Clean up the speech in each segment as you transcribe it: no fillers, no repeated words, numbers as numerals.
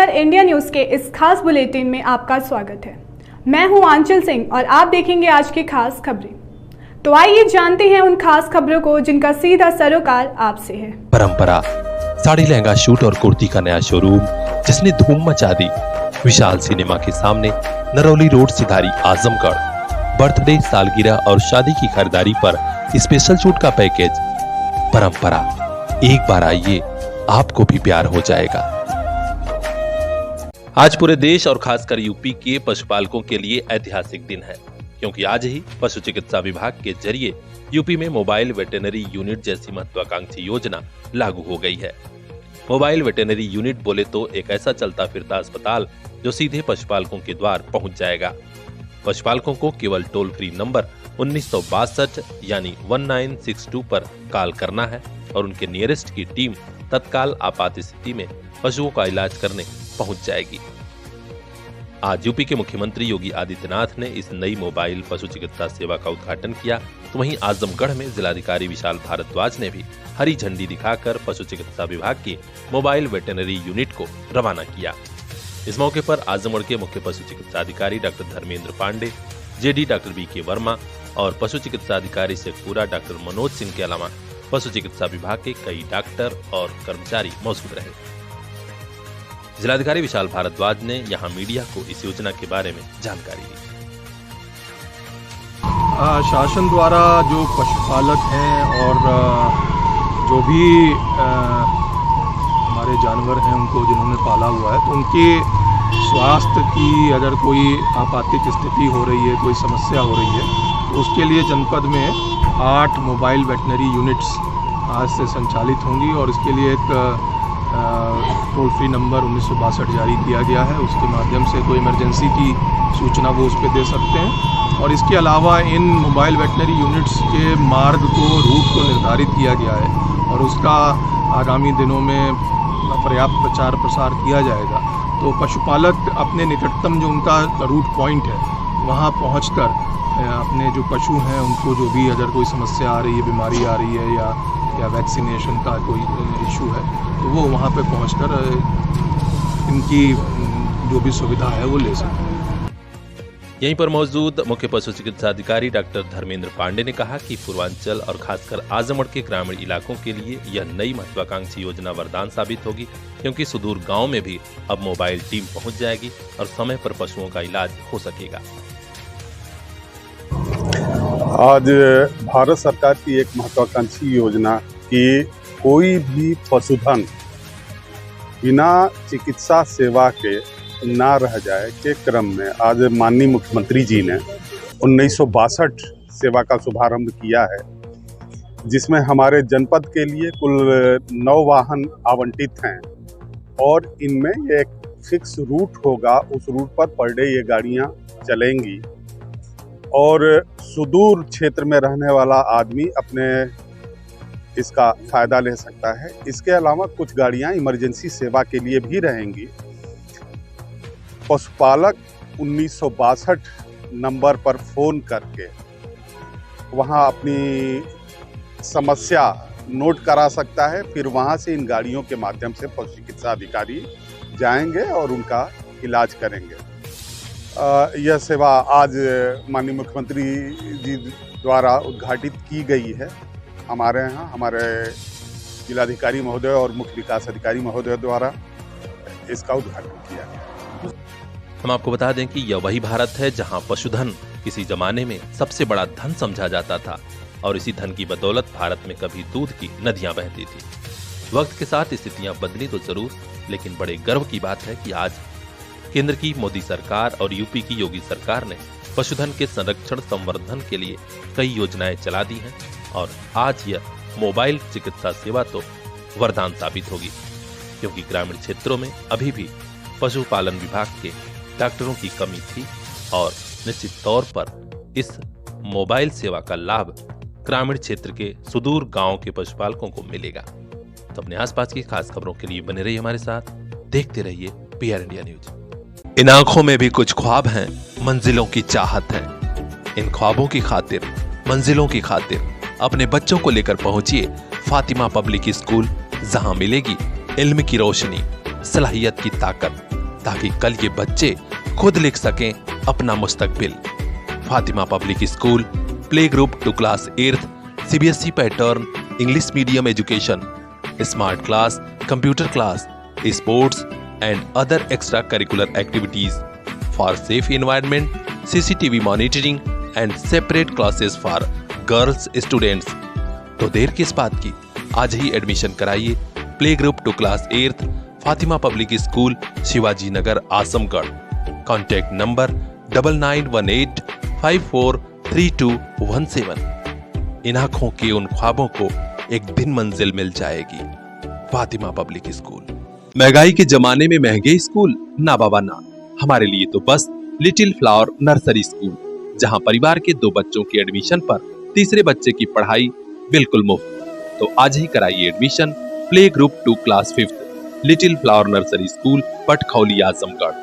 नमस्कार, India news के इस खास बुलेटिन में आपका स्वागत है। मैं हूं आंचल सिंह और आप देखेंगे आज की खास खबरें। तो आइए जानते हैं उन खास खबरों को जिनका सीधा सरोकार आपसे है। परंपरा साड़ी, लहंगा, शूट और कुर्ती का नया शोरूम जिसने धूम मचा दी। विशाल सिनेमा के सामने, नरौली रोड, सिधारी, आजमगढ़। बर्थडे, सालगिरह और शादी की खरीदारी पर स्पेशल छूट का पैकेज। परंपरा, एक बार आइए, आपको भी प्यार हो जाएगा। आज पूरे देश और खासकर यूपी के पशुपालकों के लिए ऐतिहासिक दिन है, क्योंकि आज ही पशु चिकित्सा विभाग के जरिए यूपी में मोबाइल वेटेनरी यूनिट जैसी महत्वाकांक्षी योजना लागू हो गई है। मोबाइल वेटेनरी यूनिट बोले तो एक ऐसा चलता फिरता अस्पताल जो सीधे पशुपालकों के द्वार पहुंच जाएगा। पशुपालकों को केवल टोल फ्री नंबर 1962 यानी 1962 पर कॉल करना है और उनके नियरेस्ट की टीम तत्काल आपात स्थिति में पशुओं का इलाज करने पहुंच जाएगी। आज यूपी के मुख्यमंत्री योगी आदित्यनाथ ने इस नई मोबाइल पशु चिकित्सा सेवा का उद्घाटन किया, तो वहीं आजमगढ़ में जिलाधिकारी विशाल भारद्वाज ने भी हरी झंडी दिखाकर पशु चिकित्सा विभाग की मोबाइल वेटेनरी यूनिट को रवाना किया। इस मौके पर आजमगढ़ के मुख्य पशु चिकित्सा अधिकारी doctor Dharmendra Pandey, JD doctor BK Verma और पशु चिकित्सा अधिकारी शेखपुरा डॉक्टर मनोज सिंह के अलावा पशु चिकित्सा विभाग के कई डॉक्टर और कर्मचारी मौजूद रहे। जिलाधिकारी विशाल भारद्वाज ने यहां मीडिया को इस योजना के बारे में जानकारी दी। शासन द्वारा जो पशुपालक हैं और जो भी हमारे जानवर हैं उनको जिन्होंने पाला हुआ है, तो उनके स्वास्थ्य की अगर कोई आपातिक स्थिति हो रही है, कोई समस्या हो रही है, तो उसके लिए जनपद में 8 मोबाइल वेटनरी यूनिट्स आज से संचालित होंगी और इसके लिए एक टोल फ्री नंबर 1962 जारी किया गया है। उसके माध्यम से कोई इमरजेंसी की सूचना वो उस पर दे सकते हैं। और इसके अलावा इन मोबाइल वेटनरी यूनिट्स के मार्ग को, रूट को निर्धारित किया गया है और उसका आगामी दिनों में पर्याप्त प्रचार प्रसार किया जाएगा। तो पशुपालक अपने निकटतम जो उनका रूट पॉइंट है वहाँ पहुँचकर अपने जो पशु हैं उनको जो भी अगर कोई समस्या आ रही है, बीमारी आ रही है या वैक्सीनेशन का कोई इशू है, तो वो वहाँ पे पहुँचकर इनकी जो भी सुविधा है वो ले सकते हैं। यहीं पर मौजूद मुख्य पशु चिकित्सा अधिकारी डॉक्टर धर्मेंद्र पांडे ने कहा कि पूर्वांचल और खासकर आजमगढ़ के ग्रामीण इलाकों के लिए यह नई महत्वाकांक्षी योजना वरदान साबित होगी, क्योंकि सुदूर गांव में भी अब मोबाइल टीम पहुंच जाएगी और समय पर पशुओं का इलाज हो सकेगा। आज भारत सरकार की एक महत्वाकांक्षी योजना कि कोई भी पशुधन बिना चिकित्सा सेवा के ना रह जाए के क्रम में आज माननीय मुख्यमंत्री जी ने 1962 सेवा का शुभारंभ किया है, जिसमें हमारे जनपद के लिए कुल 9 वाहन आवंटित हैं और इनमें एक फिक्स रूट होगा। उस रूट पर डे ये गाड़ियां चलेंगी और सुदूर क्षेत्र में रहने वाला आदमी अपने इसका फायदा ले सकता है। इसके अलावा कुछ गाड़ियां इमरजेंसी सेवा के लिए भी रहेंगी। पशुपालक 1962 नंबर पर फोन करके वहां अपनी समस्या नोट करा सकता है। फिर वहां से इन गाड़ियों के माध्यम से पशु चिकित्सा अधिकारी जाएंगे और उनका इलाज करेंगे। यह सेवा आज माननीय मुख्यमंत्री जी द्वारा उद्घाटित की गई है। हमारे यहाँ हमारे जिलाधिकारी महोदय और मुख्य विकास अधिकारी महोदय द्वारा इसका उद्घाटन किया गया। हम आपको बता दें कि यह वही भारत है जहां पशुधन किसी जमाने में सबसे बड़ा धन समझा जाता था और इसी धन की बदौलत भारत में कभी दूध की नदियां बहती थी। वक्त के साथ स्थितियां बदली तो जरूर, लेकिन बड़े गर्व की बात है कि आज केंद्र की मोदी सरकार और यूपी की योगी सरकार ने पशुधन के संरक्षण संवर्धन के लिए कई योजनाएं चला दी हैं और आज यह मोबाइल चिकित्सा सेवा तो वरदान साबित होगी, क्योंकि ग्रामीण क्षेत्रों में अभी भी पशुपालन विभाग के डॉक्टरों की कमी थी और निश्चित तौर पर इस मोबाइल सेवा का लाभ ग्रामीण क्षेत्र के सुदूर गांव के पशुपालकों को मिलेगा। तो अपने आसपास की खास खबरों के लिए बने रहिए हमारे साथ, देखते रहिए PR इंडिया न्यूज। इन आंखों में भी कुछ ख्वाब हैं, मंजिलों की चाहत है। इन ख्वाबों की खातिर, मंजिलों की खातिर अपने बच्चों को लेकर पहुंचिए फातिमा पब्लिक स्कूल, जहां मिलेगी इल्म की रोशनी, सलाहियत की ताकत ताकि कल ये बच्चे खुद लिख सकें अपना मुस्तकबिल। Fatima public school, play group to class 8th, CBSE pattern, English medium education, smart class, computer class, sports and other extra curricular activities for safe environment, CCTV monitoring and separate classes for girls students. तो देर किस बात की, आज ही admission कराइए play group to class 8th, Fatima public school, Shivaji Nagar, Azamgarh. Contact number 9918543217। इन आंखों के उन ख्वाबों को एक दिन मंजिल मिल जाएगी। Fatima public school. महंगाई के जमाने में महंगे स्कूल ना बाबा ना, हमारे लिए तो बस लिटिल फ्लावर नर्सरी स्कूल, जहां परिवार के 2 बच्चों के एडमिशन पर तीसरे बच्चे की पढ़ाई बिल्कुल मुफ्त। तो आज ही कराइए admission play group to class 5th, little flower nursery school, Patkhauli, Azamgarh.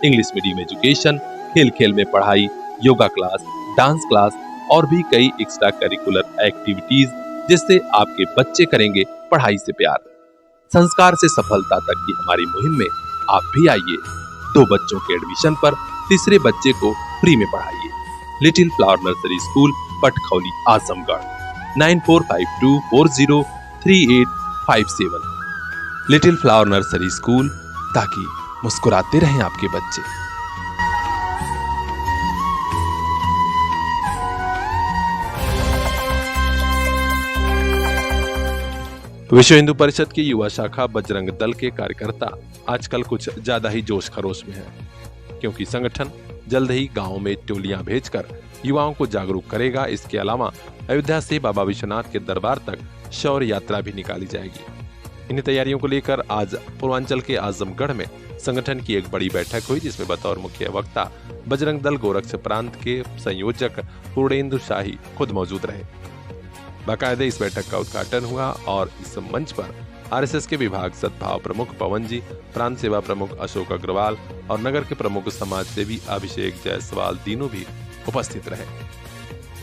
English medium education, खेल खेल में पढ़ाई, योगा क्लास, डांस क्लास और भी कई एक्स्ट्रा करिकुलर एक्टिविटीज, जिससे आपके बच्चे करेंगे पढ़ाई से प्यार। संस्कार से सफलता तक की हमारी मुहिम में आप भी आइए। 2 बच्चों के एडमिशन पर तीसरे बच्चे को फ्री में पढ़ाइए। Little flower nursery school, Patkhauli, Azamgarh. 9452403857। Little flower nursery school, ताकि मुस्कुराते रहें आपके बच्चे। विश्व हिंदू परिषद की युवा शाखा बजरंग दल के कार्यकर्ता आजकल कुछ ज्यादा ही जोश खरोश में है, क्योंकि संगठन जल्द ही गांव में टोलियां भेजकर युवाओं को जागरूक करेगा। इसके अलावा अयोध्या से बाबा विश्वनाथ के दरबार तक शौर्य यात्रा भी निकाली जाएगी। इन्हीं तैयारियों को लेकर आज पूर्वांचल के आजमगढ़ में संगठन की एक बड़ी बैठक हुई, जिसमें बतौर मुख्य वक्ता बजरंग दल गोरक्ष प्रांत के संयोजक पूर्णेंदु शाही खुद मौजूद रहे। बाकायदे इस बैठक का उद्घाटन हुआ और इस मंच पर RSS के विभाग सद्भाव प्रमुख पवन जी, प्रांत सेवा प्रमुख अशोक अग्रवाल और नगर के प्रमुख समाज सेवी अभिषेक जायसवाल तीनों भी उपस्थित रहे।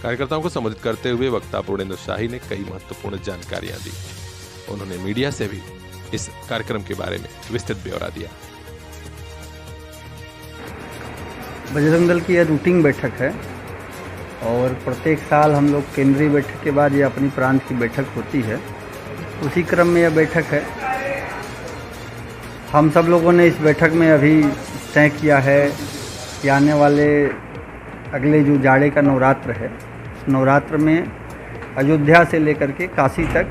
कार्यकर्ताओं को संबोधित करते हुए वक्ता पूर्णेंदु शाही ने कई महत्वपूर्ण जानकारियां दी। उन्होंने मीडिया से भी इस कार्यक्रम के बारे में विस्तृत ब्यौरा दिया। बजरंग दल की यह रूटीन बैठक है और प्रत्येक साल हम लोग केंद्रीय बैठक के बाद ये अपनी प्रांत की बैठक होती है। उसी क्रम में यह बैठक है। हम सब लोगों ने इस बैठक में अभी तय किया है कि आने वाले अगले जो जाड़े का नवरात्र है, उस नवरात्र में अयोध्या से लेकर के काशी तक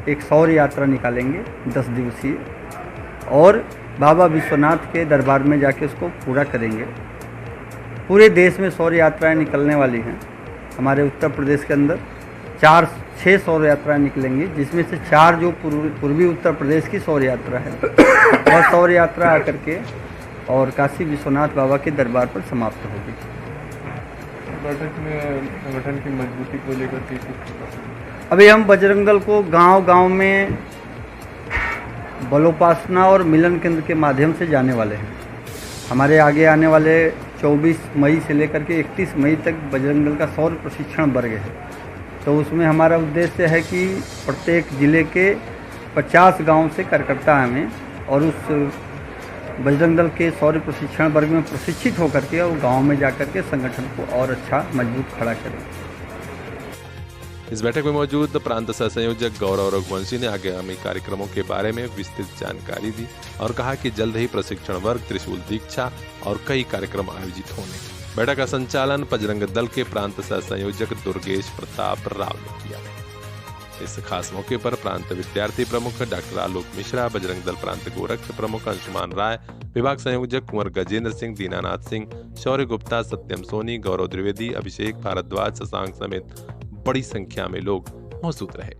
एक शौर्य यात्रा निकालेंगे 10 दिवसीय, और बाबा विश्वनाथ के दरबार में जाके उसको पूरा करेंगे। पूरे देश में शौर्य यात्राएं निकलने वाली हैं। हमारे उत्तर प्रदेश के अंदर 6 शौर्य यात्राएं निकलेंगी, जिसमें से 4 जो पूर्वी उत्तर प्रदेश की शौर्य यात्रा है, वह शौर्य यात्रा आकर के और काशी विश्वनाथ बाबा के दरबार पर समाप्त होगी। बैठक में संगठन की मजबूती को लेकर अभी हम बजरंग दल को गांव-गांव में बलोपासना और मिलन केंद्र के माध्यम से जाने वाले हैं। हमारे आगे आने वाले 24 मई से लेकर के 31 मई तक बजरंग दल का शौर्य प्रशिक्षण वर्ग है। तो उसमें हमारा उद्देश्य है कि प्रत्येक जिले के 50 गांव से कार्यकर्ता आएँ और उस बजरंग दल के शौर्य प्रशिक्षण वर्ग में प्रशिक्षित होकर के और गाँव में जाकर के संगठन को और अच्छा मजबूत खड़ा करें। इस बैठक में मौजूद प्रांत सह संयोजक गौरव रघुवंशी ने आगामी कार्यक्रमों के बारे में विस्तृत जानकारी दी और कहा कि जल्द ही प्रशिक्षण वर्ग, त्रिशूल दीक्षा और कई कार्यक्रम आयोजित होंगे। बैठक का संचालन बजरंग दल के प्रांत सह संयोजक दुर्गेश प्रताप राव ने किया। इस खास मौके पर प्रांत विद्यार्थी प्रमुख डॉक्टर आलोक मिश्रा, बजरंग दल प्रांत गोरक्ष प्रमुख अंशुमान राय, विभाग संयोजक कुंवर गजेंद्र सिंह, दीनानाथ सिंह, शौर्य गुप्ता, सत्यम सोनी, गौरव द्विवेदी, अभिषेक भारद्वाज, शशांक समेत बड़ी संख्या में लोग मौजूद रहे।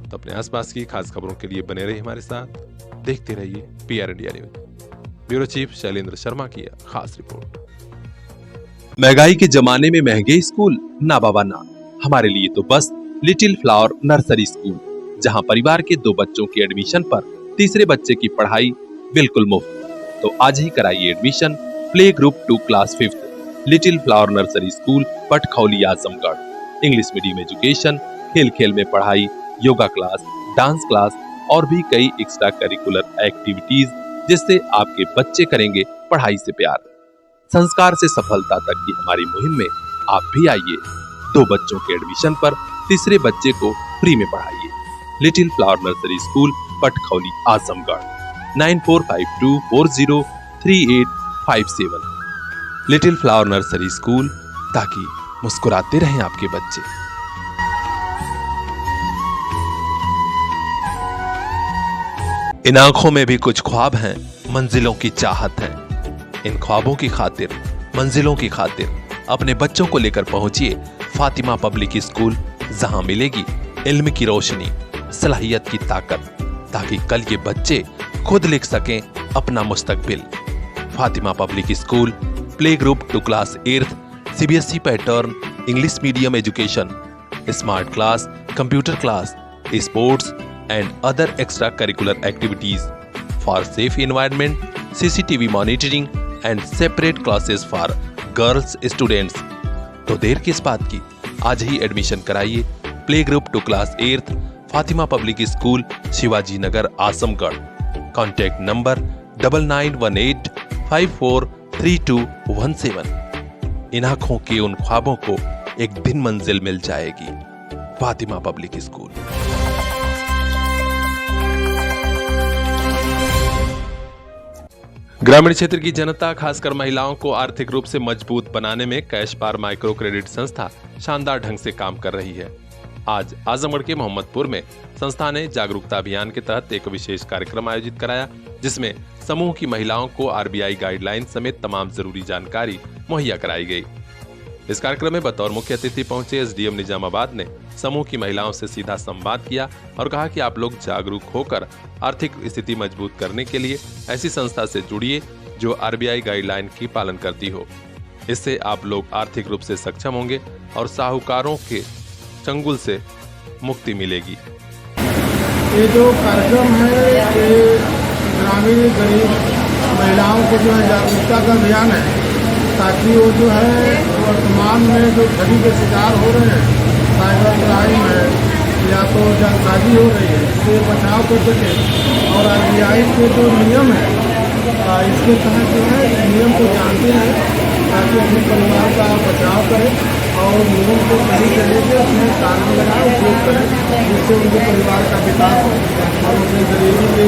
तो अपने आसपास की खास खबरों के लिए बने रहिए हमारे साथ, देखते रहिए PR India news. Bureau chief Shailendra Sharma की खास रिपोर्ट। महंगाई के जमाने में महंगे स्कूल ना बाबा ना, हमारे लिए तो बस लिटिल फ्लावर नर्सरी स्कूल, जहां परिवार के 2 बच्चों के एडमिशन पर तीसरे बच्चे की पढ़ाई बिल्कुल मुफ्त। तो आज ही कराइए admission play group to class 5th, little flower nursery school, Patkhauli, Azamgarh. English medium education, खेल खेल में पढ़ाई, योगा क्लास, डांस क्लास और भी कई एक्स्ट्रा करिकुलर एक्टिविटीज, जिससे आपके बच्चे करेंगे पढ़ाई से प्यार। संस्कार से सफलता तक की हमारी मुहिम में आप भी आइए। 2 बच्चों के एडमिशन पर तीसरे बच्चे को फ्री में पढ़ाइए। Little flower nursery school, Patkhauli, Azamgarh. 9452403857। Little flower nursery school, ताकि मुस्कुराते रहें आपके बच्चे। इन आंखों में भी कुछ ख्वाब हैं, मंजिलों की चाहत है। इन ख्वाबों की खातिर, मंजिलों की खातिर अपने बच्चों को लेकर पहुंचिए फातिमा पब्लिक स्कूल, जहां मिलेगी इल्म की रोशनी, सलाहियत की ताकत, ताकि कल ये बच्चे खुद लिख सकें अपना मुस्तकबिल। Fatima public school, play group to class 8th, CBSE pattern, English medium education, smart class, computer class, sports and other extracurricular activities for safe environment, CCTV monitoring and separate classes for girls students। तो देर किस बात की, आज ही admission कराइए play group to class 8th, Fatima public school, Shivaji Nagar, Azamgarh. Contact number 9918543217। इन आंखों के उन ख्वाबों को एक दिन मंजिल मिल जाएगी। Fatima public school. ग्रामीण क्षेत्र की जनता, खासकर महिलाओं को आर्थिक रूप से मजबूत बनाने में कैश पार माइक्रो क्रेडिट संस्था शानदार ढंग से काम कर रही है। आज आजमगढ़ के मोहम्मदपुर में संस्था ने जागरूकता अभियान के तहत एक विशेष कार्यक्रम आयोजित कराया, जिसमें समूह की महिलाओं को RBI गाइडलाइन समेत तमाम जरूरी जानकारी मुहैया कराई गई। इस कार्यक्रम में बतौर मुख्य अतिथि पहुंचे SDM निजामाबाद ने समूह की महिलाओं से सीधा संवाद किया और कहा कि आप लोग जागरूक होकर आर्थिक स्थिति मजबूत करने के लिए ऐसी संस्था से जुड़िए जो RBI गाइडलाइन की पालन करती हो। इससे आप लोग आर्थिक रूप से सक्षम होंगे और साहूकारों के चंगुल से मुक्ति मिलेगी। ये जो कार्यक्रम है, ये ग्रामीण गरीब महिलाओं को जो है जागरूकता का अभियान है, ताकि वो जो है वर्तमान में जो ठगी के शिकार हो रहे हैं, साइबर क्राइम है या तो जालसाजी हो रही है, इससे बचाव कर सके। और RBI के जो नियम है, इसके तहत जो है नियम को जानते हैं, ताकि अपने परिवार का बचाव करें और नियम को सही तरीके से अपने कार्य में लगाए, उपयोग करें, जिससे उनके परिवार का विकास हो और उनके गरीबी के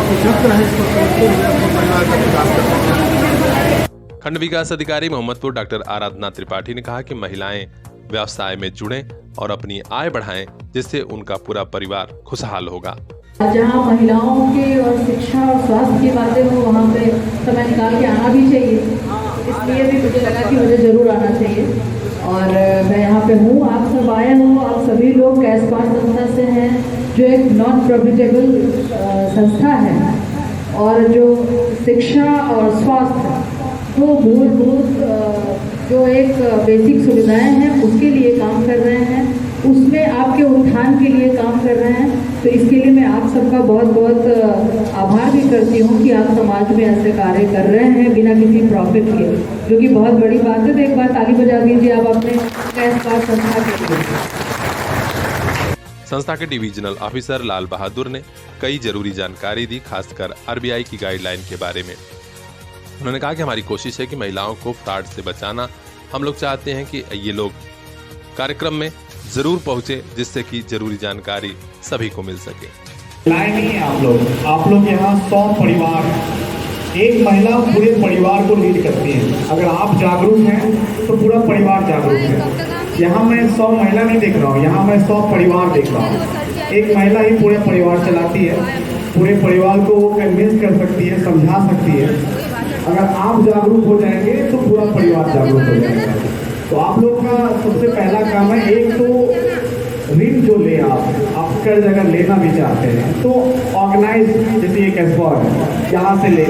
कुशक्त रहे, इसको सोचते हुए अपने परिवार का विकास कर सकते हैं। खंड विकास अधिकारी मोहम्मदपुर डॉक्टर आराधना त्रिपाठी ने कहा कि महिलाएं व्यवसाय में जुड़ें और अपनी आय बढ़ाएं, जिससे उनका पूरा परिवार खुशहाल होगा। जहाँ महिलाओं के और शिक्षा और स्वास्थ्य की बातें हो, वहाँ पे समय निकाल के आना भी चाहिए। इसलिए भी मुझे लगा कि मुझे ज़रूर आना चाहिए और मैं यहाँ पे हूँ। आप सब आए हो, आप सभी लोग कैश पार संस्था से हैं, जो एक नॉन प्रॉफिटेबल संस्था है और जो शिक्षा और स्वास्थ्य तो मूलभूत जो एक बेसिक सुविधाएं हैं उसके लिए काम कर रहे हैं, उसमें आपके उत्थान के लिए काम कर रहे हैं। तो इसके लिए मैं आप सबका बहुत बहुत आभार भी करती हूँ कि आप समाज में ऐसे कार्य कर रहे हैं बिना किसी प्रॉफिट के, जो कि बहुत बड़ी बात है। तो एक बार ताली बजा दीजिए आप अपने कैश पार संस्था के लिए। संस्था के डिविजनल ऑफिसर लाल बहादुर ने कई जरूरी जानकारी दी, खासकर RBI की गाइडलाइन के बारे में। उन्होंने कहा कि हमारी कोशिश है कि महिलाओं को फ्रॉड से बचाना। हम लोग चाहते हैं कि ये लोग कार्यक्रम में जरूर पहुंचे, जिससे कि जरूरी जानकारी सभी को मिल सके। नहीं, आप लोग यहाँ 100 परिवार, एक महिला पूरे परिवार को लीड करती है। अगर आप जागरूक हैं तो पूरा परिवार जागरूक है। यहाँ मैं 100 महिला नहीं देख रहा हूँ, यहाँ मैं 100 परिवार देख रहा हूँ। एक महिला ही पूरे परिवार चलाती है, पूरे परिवार को वो कन्विंस कर सकती है, समझा सकती है। अगर आप जागरूक हो जाएंगे तो पूरा परिवार जागरूक हो जाएगा। तो आप लोग का सबसे पहला काम है, एक तो ऋण जो ले आप कर्ज अगर लेना भी चाहते हैं तो ऑर्गेनाइज, जैसे एक एफर्ट यहाँ से ले।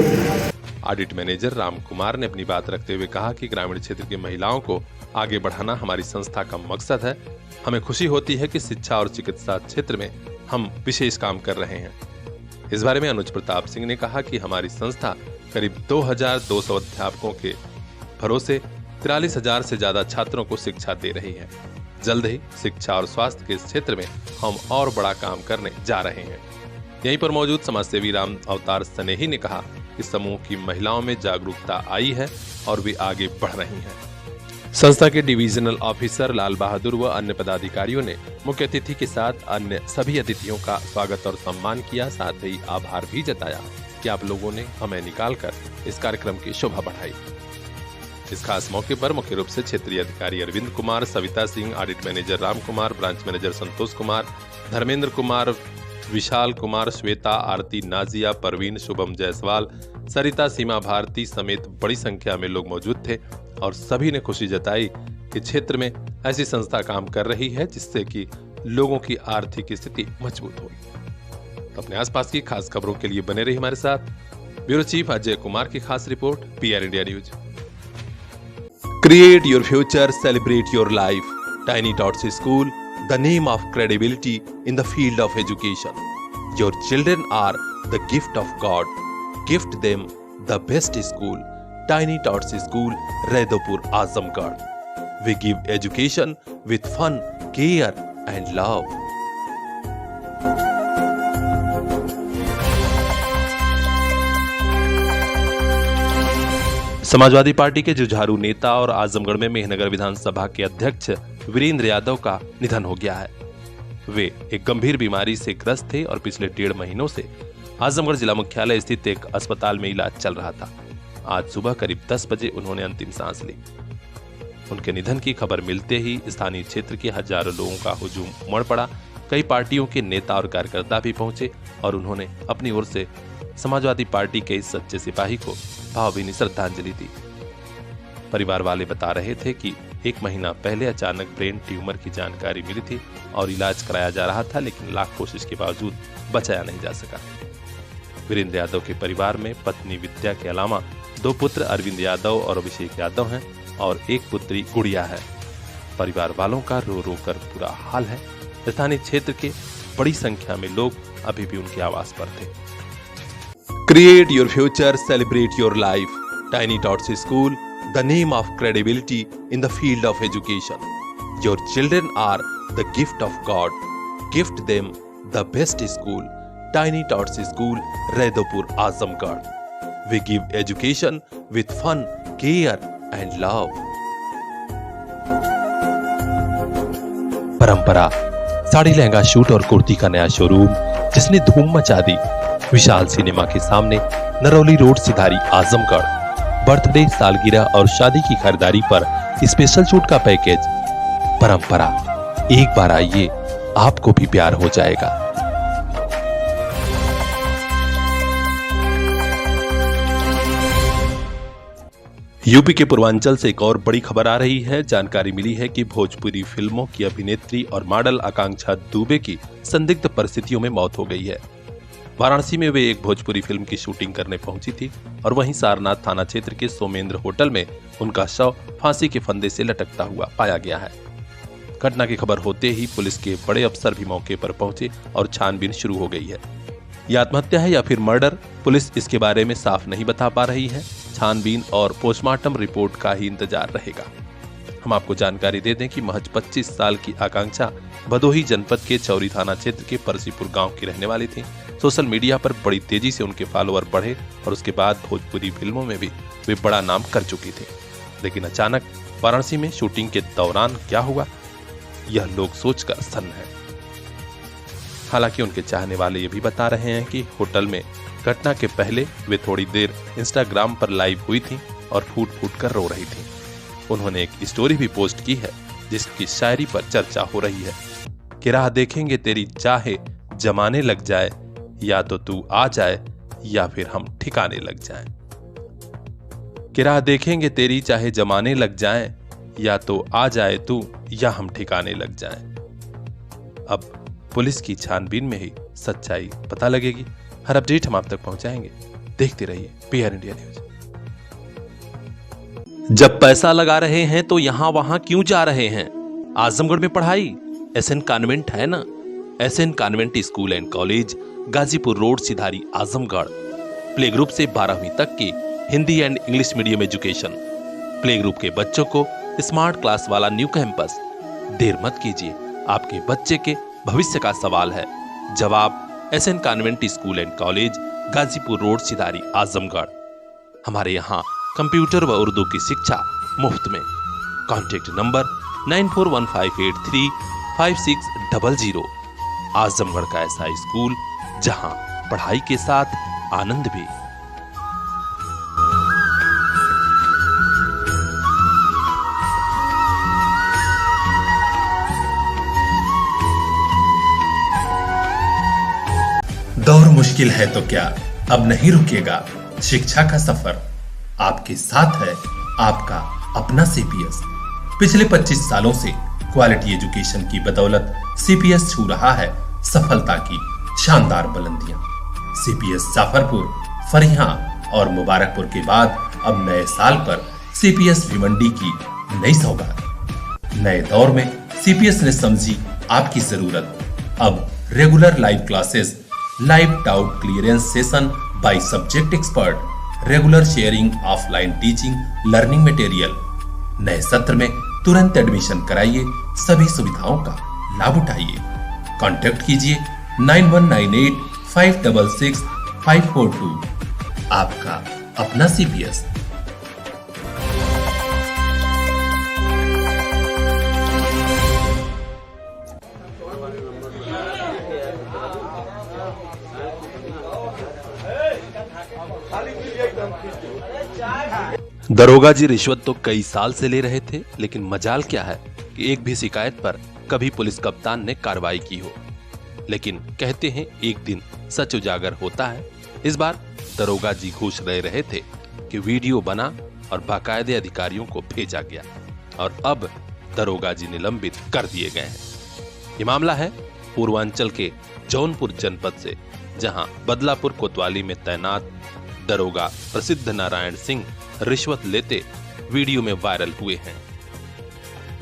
ऑडिट मैनेजर राम कुमार ने अपनी बात रखते हुए कहा कि ग्रामीण क्षेत्र की महिलाओं को आगे बढ़ाना हमारी संस्था का मकसद है। हमें खुशी होती है कि शिक्षा और चिकित्सा क्षेत्र में हम विशेष काम कर रहे हैं। इस बारे में अनुज प्रताप सिंह ने कहा कि हमारी संस्था करीब 2200 अध्यापकों के भरोसे 43,000 से ज्यादा छात्रों को शिक्षा दे रही है। जल्द ही शिक्षा और स्वास्थ्य के क्षेत्र में हम और बड़ा काम करने जा रहे हैं। यहीं पर मौजूद समाजसेवी राम अवतार स्नेही ने कहा कि समूह की महिलाओं में जागरूकता आई है और वे आगे बढ़ रही हैं। संस्था के डिविजनल ऑफिसर लाल बहादुर व अन्य पदाधिकारियों ने मुख्य अतिथि के साथ अन्य सभी अतिथियों का स्वागत और सम्मान किया। साथ ही आभार भी जताया कि आप लोगों ने हमें निकालकर इस कार्यक्रम की शोभा बढ़ाई। इस खास मौके पर मुख्य रूप से क्षेत्रीय अधिकारी Arvind Kumar, Savita Singh, audit manager Ram Kumar, branch manager Santosh Kumar, Dharmendra Kumar, Vishal Kumar, Shweta, Aarti, Nazia, Parveen, Shubham Jaiswal, Sarita, Seema Bharti समेत बड़ी संख्या में लोग मौजूद थे और सभी ने खुशी जताई कि क्षेत्र में ऐसी संस्था काम कर रही है जिससे कि लोगों की आर्थिक स्थिति मजबूत होगी। तो अपने आसपास की खास खबरों के लिए बने रहिए हमारे साथ। ब्यूरो चीफ अजय कुमार की खास report, PR India news. Create your future, celebrate your life. Tiny tots school, the name of credibility in the field of education. Your children are the gift of God. Gift them the best school. Tiny Tots School, Raidopur, Azamgarh. We give education with fun, care and love. Samajwadi party के जुझारू नेता और आजमगढ़ में मेहनगर विधानसभा के अध्यक्ष वीरेंद्र यादव का निधन हो गया है। वे एक गंभीर बीमारी से ग्रस्त थे और पिछले 1.5 महीनों से आजमगढ़ जिला मुख्यालय स्थित एक अस्पताल में इलाज चल रहा था। आज सुबह करीब 10 बजे उन्होंने अंतिम सांस ली। उनके निधन की खबर मिलते ही स्थानीय क्षेत्र के हजारों लोगों का हुजूम उमड़ पड़ा। कई पार्टियों के नेता और कार्यकर्ता भी पहुंचे और उन्होंने अपनी ओर से समाजवादी पार्टी के इस सच्चे सिपाही को भावभीनी श्रद्धांजलि दी। परिवार वाले बता रहे थे कि 1 महीना पहले अचानक ब्रेन ट्यूमर की जानकारी मिली थी और इलाज कराया जा रहा था, लेकिन लाख कोशिश के बावजूद बचाया नहीं जा सका। वीरेंद्र यादव के परिवार में पत्नी विद्या के अलावा 2 पुत्र अरविंद यादव और अभिषेक यादव हैं और 1 पुत्री गुड़िया है। परिवार वालों का रो रो कर बुरा हाल है। स्थानीय क्षेत्र के बड़ी संख्या में लोग अभी भी उनके आवास पर थे। Create your future, celebrate your life. Tiny tots school, the name of credibility in the field of education. Your children are the gift of God. Gift them the best school. Tiny Tots School, Raidopur, Azamgarh. We give education with fun, care and love. परंपरा sari, lehenga, shoot और कुर्ती का नया showroom जिसने धूम मचा दी। विशाल cinema के सामने, Narauli road, Sidhari, Azamgarh. Birthday, सालगिरह और शादी की खरीदारी पर स्पेशल छूट का पैकेज। परंपरा, एक बार आइए, आपको भी प्यार हो जाएगा। यूपी के पूर्वांचल से एक और बड़ी खबर आ रही है। जानकारी मिली है कि भोजपुरी फिल्मों की अभिनेत्री और मॉडल आकांक्षा दुबे की संदिग्ध परिस्थितियों में मौत हो गई है। वाराणसी में वे एक भोजपुरी फिल्म की शूटिंग करने पहुंची थी और वहीं सारनाथ थाना क्षेत्र के सोमेंद्र होटल में उनका शव फांसी के फंदे से लटकता हुआ पाया गया है। घटना की खबर होते ही पुलिस के बड़े अफसर भी मौके पर पहुंचे और छानबीन शुरू हो गई है। यह आत्महत्या है या फिर मर्डर, पुलिस इसके बारे में साफ नहीं बता पा रही है। छानबीन और पोस्टमार्टम रिपोर्ट का ही इंतजार रहेगा। हम आपको जानकारी दे दें कि महज 25 साल की आकांक्षा भदोही जनपद के चौरी थाना क्षेत्र के परसीपुर गांव की रहने वाली थी। सोशल मीडिया पर बड़ी तेजी से उनके फॉलोअर बढ़े और उसके बाद भोजपुरी फिल्मों में भी वे बड़ा नाम कर चुकी थी। लेकिन अचानक वाराणसी में शूटिंग के दौरान क्या हुआ, यह लोग सोचकर सन्न है। हालांकि उनके चाहने वाले ये भी बता रहे हैं कि होटल में घटना के पहले वे थोड़ी देर इंस्टाग्राम पर लाइव हुई थी और फूट फूट कर रो रही थी। उन्होंने एक स्टोरी भी पोस्ट की है जिसकी शायरी पर चर्चा हो रही है कि राह देखेंगे तेरी चाहे जमाने लग जाए, या तो तू आ जाए या फिर हम ठिकाने लग जाएं। कि राह देखेंगे तेरी चाहे जमाने लग जाए, या तो आ जाए तू या हम ठिकाने लग जाएं। अब पुलिस की छानबीन में ही सच्चाई पता लगेगी। हर अपडेट हम आप तक पहुंचाएंगे। देखते रहिए PR इंडिया न्यूज। जब पैसा लगा रहे हैं तो यहां वहां क्यों जा रहे हैं? आजमगढ़ में पढ़ाई SN कॉन्वेंट है ना। SN convent school and college, Ghazipur road, Sidhari, Azamgarh. Play group से 12वीं तक की Hindi and English medium education. Play group के बच्चों को स्मार्ट क्लास वाला न्यू कैंपस। देर मत कीजिए, आपके बच्चे के भविष्य का सवाल है, जवाब SN convent school and college, Ghazipur road, Sidhari, Azamgarh. हमारे यहाँ कंप्यूटर व उर्दू की शिक्षा मुफ्त में। Contact number 9415835600। आजमगढ़ का ऐसा स्कूल जहां पढ़ाई के साथ आनंद भी। दौर मुश्किल है तो क्या, अब नहीं रुकेगा शिक्षा का सफर। आपके साथ है आपका अपना CPS। पिछले 25 सालों से क्वालिटी एजुकेशन की बदौलत CPS छू रहा है सफलता की शानदार बुलंदियां। CPS जाफरपुर, फरियां और मुबारकपुर के बाद अब नए साल पर CPS भिवंडी की नई सौगात। नए दौर में CPS ने समझी आपकी जरूरत। अब regular live classes, live doubt clearance session by subject expert, regular sharing, offline teaching, learning material. नए सत्र में तुरंत एडमिशन कराइए, सभी सुविधाओं का लाभ उठाइए। कांटेक्ट कीजिए 9198566542। आपका अपना CPS। दरोगा जी रिश्वत तो कई साल से ले रहे थे, लेकिन मजाल क्या है कि एक भी शिकायत पर कभी पुलिस कप्तान ने कार्रवाई की हो। लेकिन कहते हैं एक दिन सच उजागर होता है। इस बार दरोगा जी घूस रहे थे कि वीडियो बना और बाकायदे अधिकारियों को भेजा गया और अब दरोगा जी निलंबित कर दिए गए हैं। ये मामला है पूर्वांचल के जौनपुर जनपद से, जहां बदलापुर कोतवाली में तैनात दरोगा प्रसिद्ध नारायण सिंह रिश्वत लेते वीडियो में वायरल हुए हैं।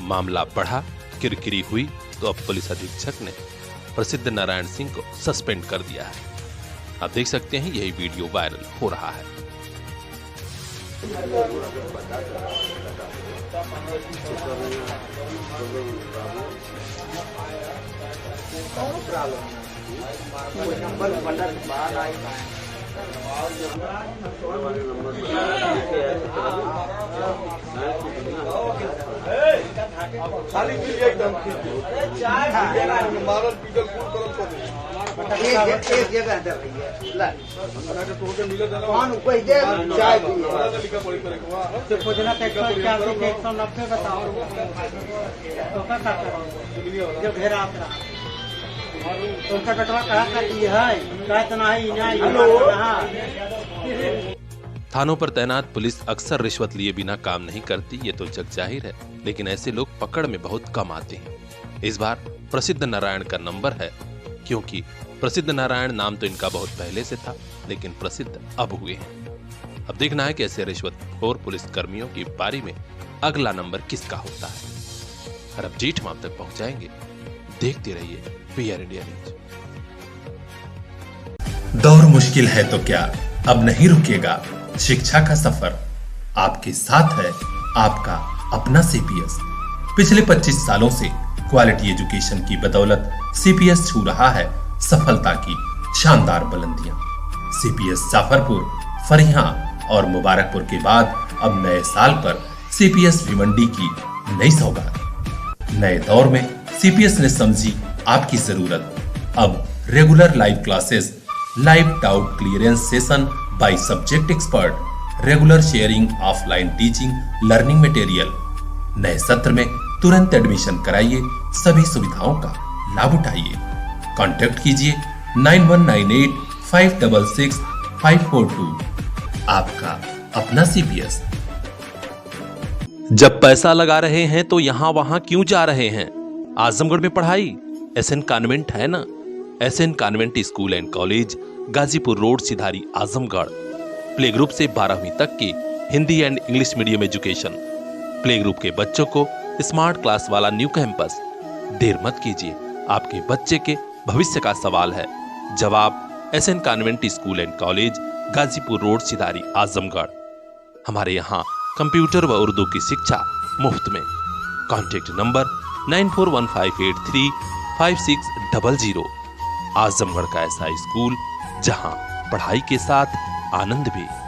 मामला बढ़ा, किरकिरी हुई तो अब पुलिस अधीक्षक ने प्रसिद्ध नारायण सिंह को सस्पेंड कर दिया है। आप देख सकते हैं यही वीडियो वायरल हो रहा है। थानों पर तैनात पुलिस अक्सर रिश्वत लिए बिना काम नहीं करती, ये तो जग जाहिर है, लेकिन ऐसे लोग पकड़ में बहुत कम आते हैं। इस बार प्रसिद्ध नारायण का नंबर है, क्योंकि प्रसिद्ध नारायण नाम तो इनका बहुत पहले से था, लेकिन प्रसिद्ध अब हुए हैं। अब देखना है कि ऐसे रिश्वतखोर पुलिस कर्मियों की पारी में अगला नंबर किसका होता है। और अब जीठ माम तक पहुंचाएंगे। देखते रहिए PR इंडिया न्यूज। दौर मुश्किल है तो क्या, अब नहीं रुकेगा शिक्षा का सफर। आपके साथ है आपका अपना CPS। पिछले 25 सालों से क्वालिटी एजुकेशन की बदौलत CPS छू रहा है सफलता की शानदार बुलंदियां। CPS जाफरपुर, फरियां और मुबारकपुर के बाद अब नए साल पर CPS भिवंडी की नई सौगात। नए दौर में CPS ने समझी आपकी जरूरत। अब regular live classes, live doubt clearance session by subject expert, regular sharing, offline teaching, learning material. नए सत्र में तुरंत एडमिशन कराइए, सभी सुविधाओं का लाभ उठाइए। कांटेक्ट कीजिए 9198566542। आपका अपना CPS। जब पैसा लगा रहे हैं तो यहां वहां क्यों जा रहे हैं? आजमगढ़ में पढ़ाई SN कॉन्वेंट है ना। SN convent school and college, Ghazipur road, Sidhari, Azamgarh. Play group से 12वीं तक की Hindi and English medium education. Play group के बच्चों को स्मार्ट क्लास वाला न्यू कैंपस। देर मत कीजिए, आपके बच्चे के भविष्य का सवाल है। जवाब SN convent school and college, Ghazipur road, Sidhari, Azamgarh. हमारे यहाँ कंप्यूटर व उर्दू की शिक्षा मुफ्त में। Contact number 9415835600। आजमगढ़ का ऐसा स्कूल जहां पढ़ाई के साथ आनंद भी।